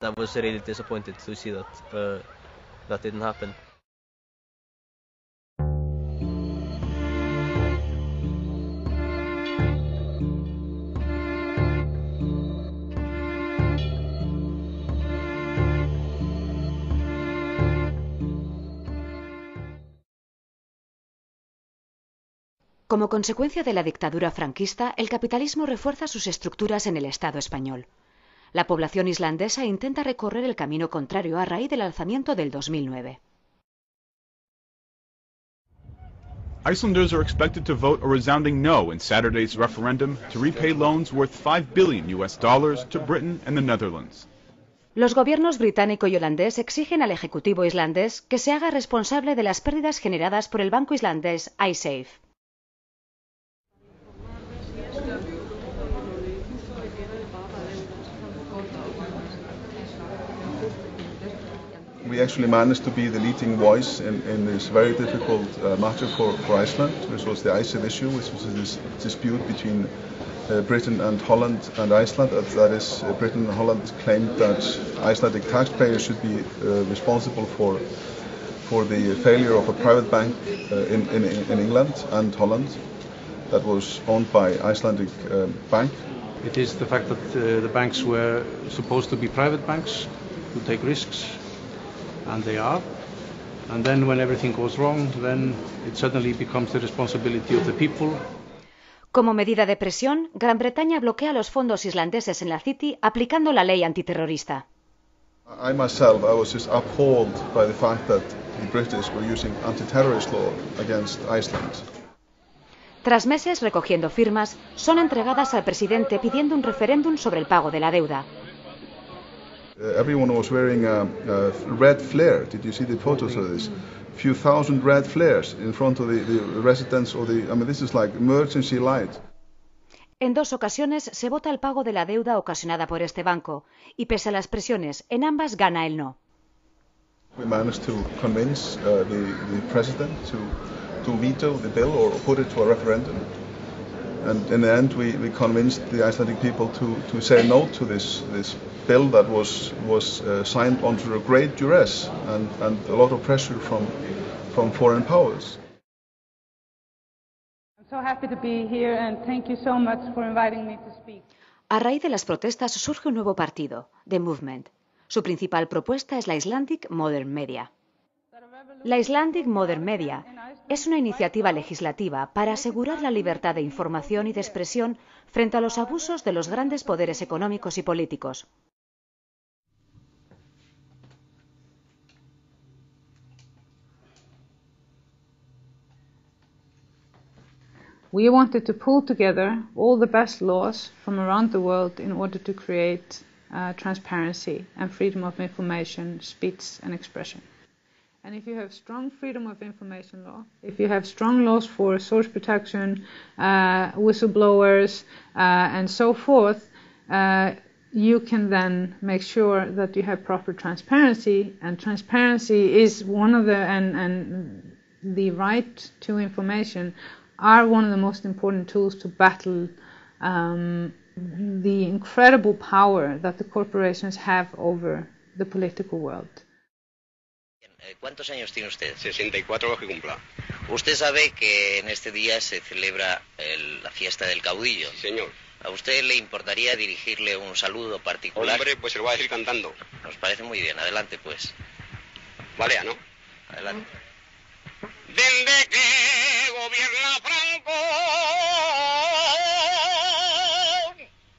I was really disappointed to see that that didn't happen. Como consecuencia de la dictadura franquista, el capitalismo refuerza sus estructuras en el Estado español. La población islandesa intenta recorrer el camino contrario a raíz del alzamiento del 2009. Icelanders are expected to vote a resounding no in Saturday's referendum to repay loans worth $5 billion to Britain and the Netherlands. Los gobiernos británico y holandés exigen al Ejecutivo islandés que se haga responsable de las pérdidas generadas por el banco islandés Icesave. We actually managed to be the leading voice in this very difficult matter for Iceland, which was the Icesave issue, which was this dispute between Britain and Holland and Iceland. That is, Britain and Holland claimed that Icelandic taxpayers should be responsible for the failure of a private bank in England and Holland that was owned by Icelandic bank. It is the fact that the banks were supposed to be private banks who take risks, and they are. And then when everything goes wrong, then it suddenly becomes the responsibility of the people. Como medida de presión, Gran Bretaña bloquea los fondos islandeses en la City aplicando la ley antiterrorista. I myself, I was just appalled by the fact that the British were using anti-terrorist law against Iceland. Tras meses recogiendo firmas, son entregadas al presidente pidiendo un referéndum sobre el pago de la deuda. Everyone was wearing a red flare. Did you see the photos of this? Few thousand red flares in front of the residence of the. I mean, this is like emergency light. En 2 ocasiones se vota el pago de la deuda ocasionada por este banco, y pese a las presiones, en ambas gana el no. We managed to convince the president to veto the bill or put it to a referendum. And in the end, we convinced the Icelandic people to say no to this bill that was signed under a great duress and a lot of pressure from foreign powers. I'm so happy to be here and thank you so much for inviting me to speak. A raíz de las protestas surge un nuevo partido, The Movement. Su principal propuesta es la Icelandic Modern Media. La Icelandic Modern Media es una iniciativa legislativa para asegurar la libertad de información y de expresión frente a los abusos de los grandes poderes económicos y políticos. We wanted to pull together all the best laws from around the world in order to create transparency and freedom of information, speech and expression. And if you have strong freedom of information law, if you have strong laws for source protection, whistleblowers, and so forth, you can then make sure that you have proper transparency. And transparency is one of the, and the right to information are one of the most important tools to battle the incredible power that the corporations have over the political world. ¿Cuántos años tiene usted? 64 los que cumpla. Usted sabe que en este día se celebra la fiesta del caudillo. Sí, señor. ¿A usted le importaría dirigirle un saludo particular? Hombre, pues se lo voy a decir cantando. Nos parece muy bien. Adelante, pues. Vale, ¿no? Adelante. Desde que gobierna Franco,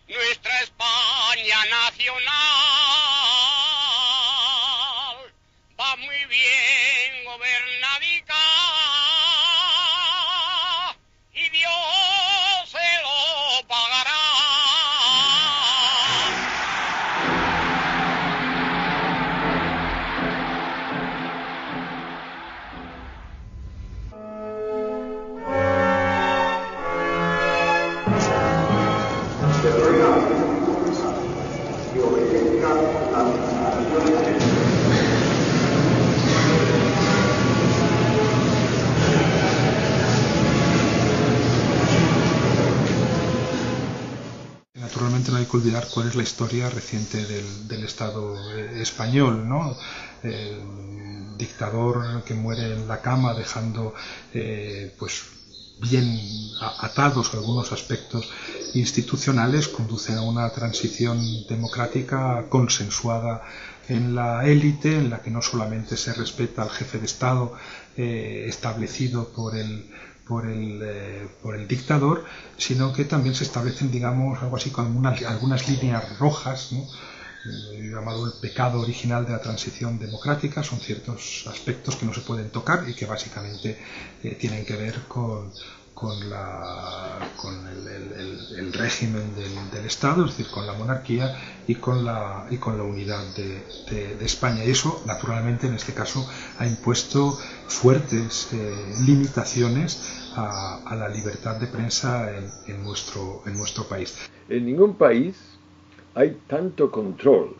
nuestra España nacional va muy bien gobernadica y Dios se lo pagará. que olvidar cuál es la historia reciente del Estado español, ¿no? El dictador que muere en la cama dejando pues bien atados algunos aspectos institucionales, conduce a una transición democrática consensuada en la élite, en la que no solamente se respeta al jefe de Estado establecido por el dictador, sino que también se establecen, digamos, algo así como algunas líneas rojas, ¿no? Llamado el pecado original de la transición democrática. Son ciertos aspectos que no se pueden tocar y que básicamente tienen que ver con el régimen del Estado, es decir, con la monarquía y con la unidad de España. Y eso, naturalmente, en este caso, ha impuesto fuertes limitaciones a la libertad de prensa en nuestro país. En ningún país hay tanto control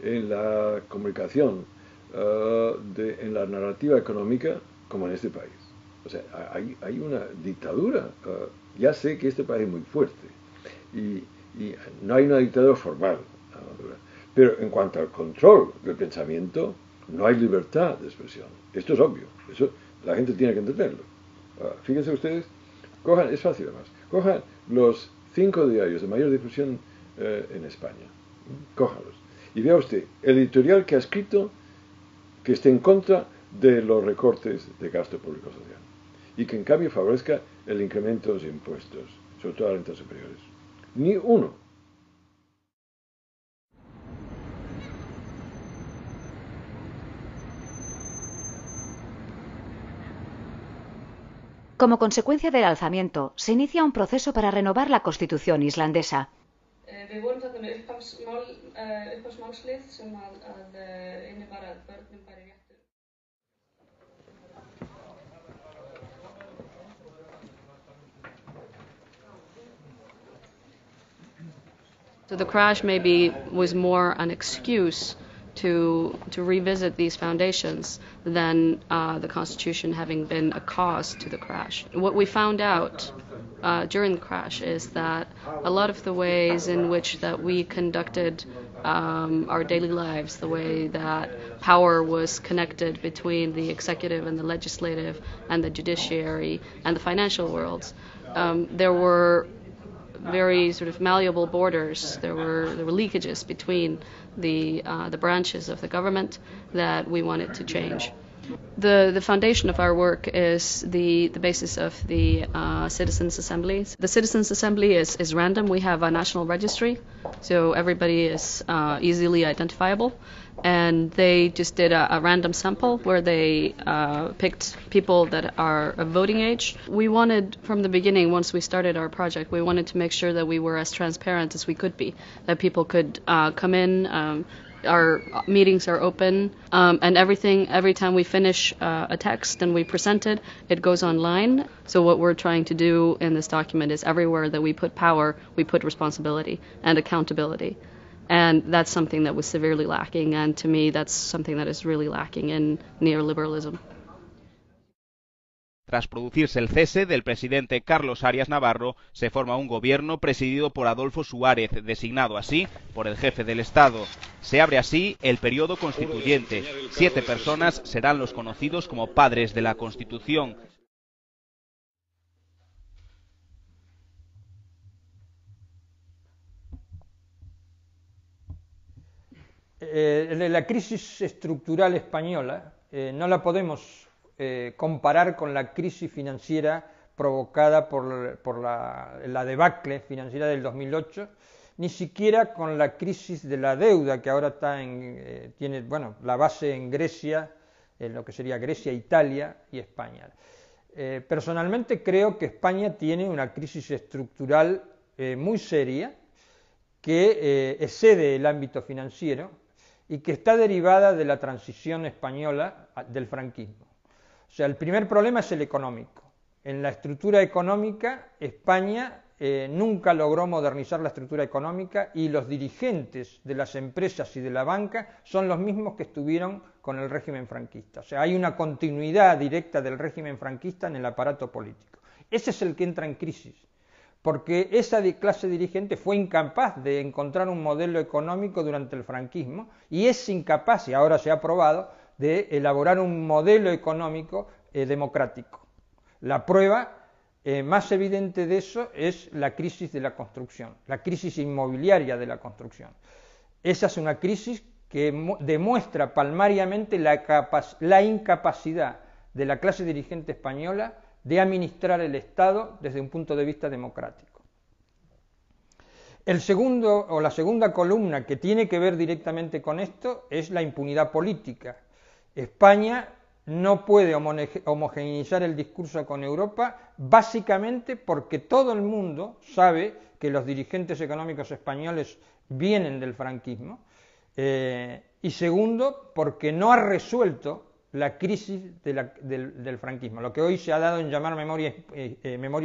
en la comunicación, en la narrativa económica, como en este país. O sea, hay una dictadura. Ya sé que este país es muy fuerte y no hay una dictadura formal, pero en cuanto al control del pensamiento, no hay libertad de expresión. Esto es obvio, eso la gente tiene que entenderlo. Fíjense ustedes, es fácil además, cojan los 5 diarios de mayor difusión en España, cójanlos, y vea usted el editorial que ha escrito que esté en contra de los recortes de gasto público social y que en cambio favorezca el incremento de los impuestos, sobre todo a rentas superiores. Ni uno. Como consecuencia del alzamiento, se inicia un proceso para renovar la Constitución islandesa. So the crash maybe was more an excuse to revisit these foundations than the Constitution having been a cause to the crash. What we found out during the crash is that a lot of the ways in which that we conducted our daily lives, the way that power was connected between the executive and the legislative and the judiciary and the financial worlds, there were very sort of malleable borders. There were leakages between the branches of the government that we wanted to change. The foundation of our work is the basis of the Citizens' Assemblies. The Citizens' Assembly is random. We have a national registry, so everybody is easily identifiable. And they just did a random sample where they picked people that are of voting age. We wanted, from the beginning, once we started our project, we wanted to make sure that we were as transparent as we could be, that people could come in. Our meetings are open, and every time we finish a text and we present it, it goes online. So what we're trying to do in this document is everywhere that we put power, we put responsibility and accountability. And that's something that was severely lacking, and to me that's something that is really lacking in neoliberalism. Tras producirse el cese del presidente Carlos Arias Navarro, se forma un gobierno presidido por Adolfo Suárez, designado así por el jefe del Estado. Se abre así el periodo constituyente. 7 personas serán los conocidos como padres de la Constitución. La crisis estructural española no la podemos comparar con la crisis financiera provocada por la debacle financiera del 2008, ni siquiera con la crisis de la deuda que ahora tiene la base en Grecia, en lo que sería Grecia, Italia y España. Personalmente creo que España tiene una crisis estructural muy seria que excede el ámbito financiero y que está derivada de la transición española del franquismo. O sea, el primer problema es el económico. En la estructura económica, España nunca logró modernizar la estructura económica y los dirigentes de las empresas y de la banca son los mismos que estuvieron con el régimen franquista. O sea, hay una continuidad directa del régimen franquista en el aparato político. Ese es el que entra en crisis, porque esa clase dirigente fue incapaz de encontrar un modelo económico durante el franquismo y es incapaz, y ahora se ha probado, de elaborar un modelo económico democrático. La prueba más evidente de eso es la crisis de la construcción, la crisis inmobiliaria de la construcción. Esa es una crisis que demuestra palmariamente la incapacidad de la clase dirigente española de administrar el Estado desde un punto de vista democrático. La segunda columna que tiene que ver directamente con esto es la impunidad política. España no puede homogeneizar el discurso con Europa, básicamente porque todo el mundo sabe que los dirigentes económicos españoles vienen del franquismo, y segundo, porque no ha resuelto la crisis del franquismo, lo que hoy se ha dado en llamar memoria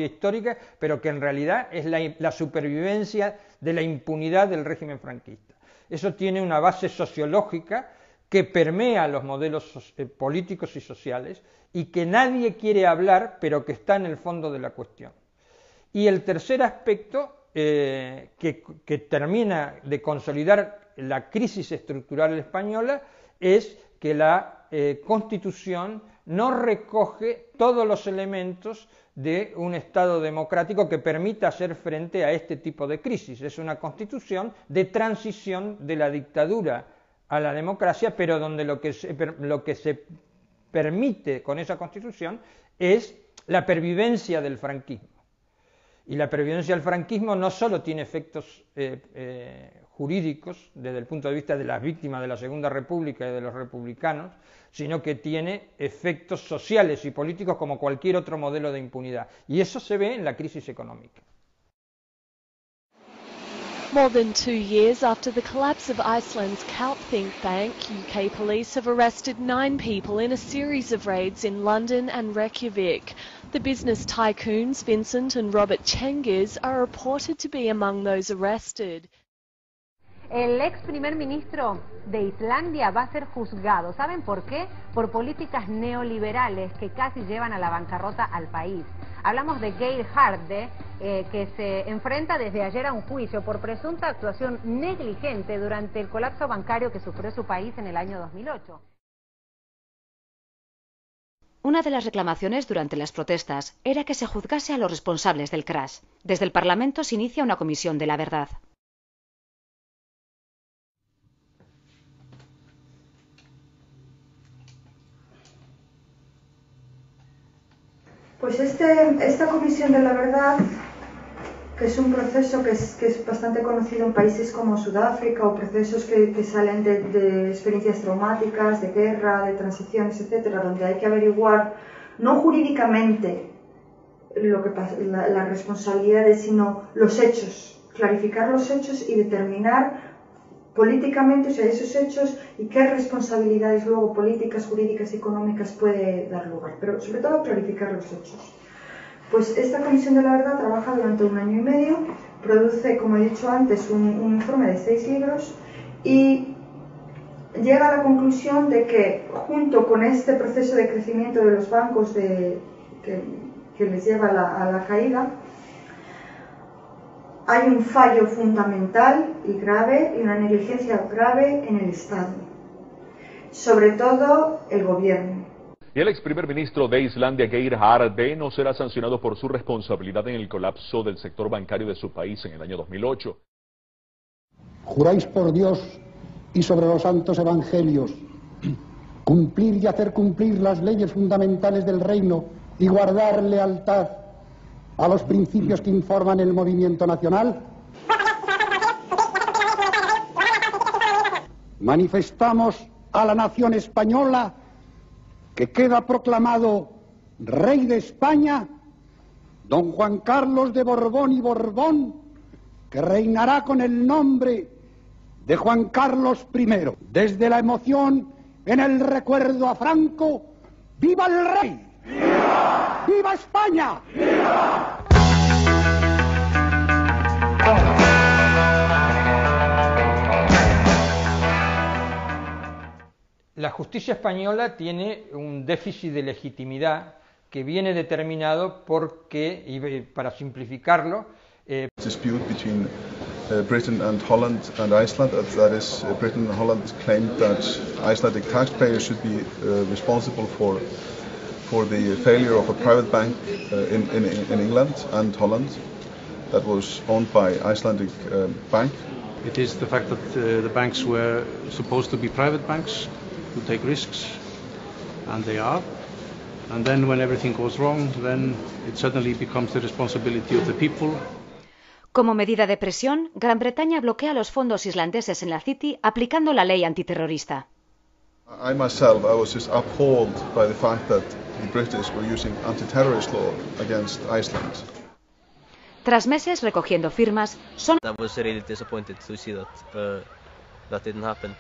histórica, pero que en realidad es la supervivencia de la impunidad del régimen franquista. Eso tiene una base sociológica que permea los modelos políticos y sociales y que nadie quiere hablar, pero que está en el fondo de la cuestión. Y el tercer aspecto que termina de consolidar la crisis estructural española es que la Constitución no recoge todos los elementos de un Estado democrático que permita hacer frente a este tipo de crisis. Es una Constitución de transición de la dictadura a la democracia, pero donde lo que se permite con esa Constitución es la pervivencia del franquismo. Y la pervivencia del franquismo no solo tiene efectos jurídicos desde el punto de vista de las víctimas de la Segunda República y de los republicanos, sino que tiene efectos sociales y políticos como cualquier otro modelo de impunidad. Y eso se ve en la crisis económica. More than 2 years after the collapse of Iceland's Kaup think tank, UK police have arrested 9 people in a series of raids in London and Reykjavik. The business tycoons Vincent and Robert Cengiz are reported to be among those arrested. El ex primer ministro de Islandia va a ser juzgado. ¿Saben por qué? Por políticas neoliberales que casi llevan a la bancarrota al país. Hablamos de Geir Haarde, que se enfrenta desde ayer a un juicio por presunta actuación negligente durante el colapso bancario que sufrió su país en el año 2008. Una de las reclamaciones durante las protestas era que se juzgase a los responsables del crash. Desde el Parlamento se inicia una comisión de la verdad. Pues esta Comisión de la Verdad, que es un proceso que es bastante conocido en países como Sudáfrica o procesos que salen de experiencias traumáticas, de guerra, de transiciones, etcétera, donde hay que averiguar no jurídicamente lo que pasa, las responsabilidades, sino los hechos, clarificar los hechos y determinar políticamente, o sea, esos hechos y qué responsabilidades luego políticas, jurídicas y económicas puede dar lugar, pero sobre todo clarificar los hechos. Pues esta Comisión de la Verdad trabaja durante 1 año y medio, produce, como he dicho antes, un informe de 6 libros y llega a la conclusión de que junto con este proceso de crecimiento de los bancos que les lleva a la caída, hay un fallo fundamental y grave y una negligencia grave en el Estado, sobre todo el gobierno. Y el ex primer ministro de Islandia, Geir Haarde, no será sancionado por su responsabilidad en el colapso del sector bancario de su país en el año 2008. Juráis por Dios y sobre los santos evangelios cumplir y hacer cumplir las leyes fundamentales del reino y guardar lealtad a los principios que informan el movimiento nacional. Manifestamos a la nación española que queda proclamado rey de España don Juan Carlos de Borbón y Borbón, que reinará con el nombre de Juan Carlos I. Desde la emoción en el recuerdo a Franco, ¡viva el rey! ¡Viva! ¡Viva España! ¡Viva! La justicia española tiene un déficit de legitimidad que viene determinado porque, y para simplificarlo, Dispute between Britain and Holland and Iceland. That is, Britain and Holland claimed that Icelandic taxpayers should be responsible for the failure of a private bank in England and Holland that was owned by Icelandic bank. It is the fact that the banks were supposed to be private banks who take risks, and they are. And then when everything goes wrong, then it suddenly becomes the responsibility of the people. Como medida de presión, Gran Bretaña bloquea los fondos islandeses en la City aplicando la ley antiterrorista. I myself, I was just appalled by the fact that the British were using anti-terrorist law against Iceland. Tras meses recogiendo firmas, son... I was really disappointed to see that didn't happen.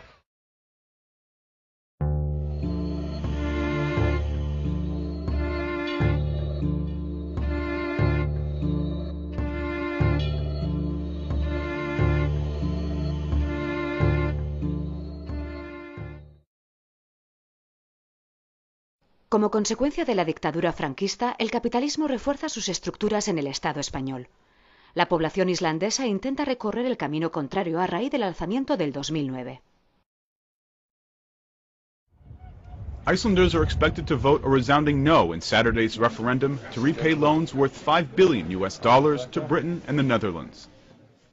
Como consecuencia de la dictadura franquista, el capitalismo refuerza sus estructuras en el Estado español. La población islandesa intenta recorrer el camino contrario a raíz del alzamiento del 2009. Icelanders are expected to vote a resounding no in Saturday's referendum to repay loans worth $5 billion to Britain and the Netherlands.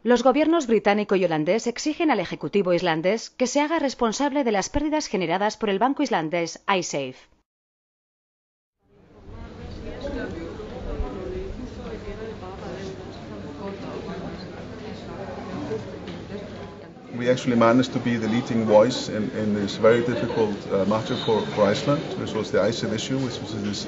Los gobiernos británico y holandés exigen al Ejecutivo islandés que se haga responsable de las pérdidas generadas por el banco islandés Icesave. We actually managed to be the leading voice in this very difficult matter for Iceland, which was the Icesave issue, which was this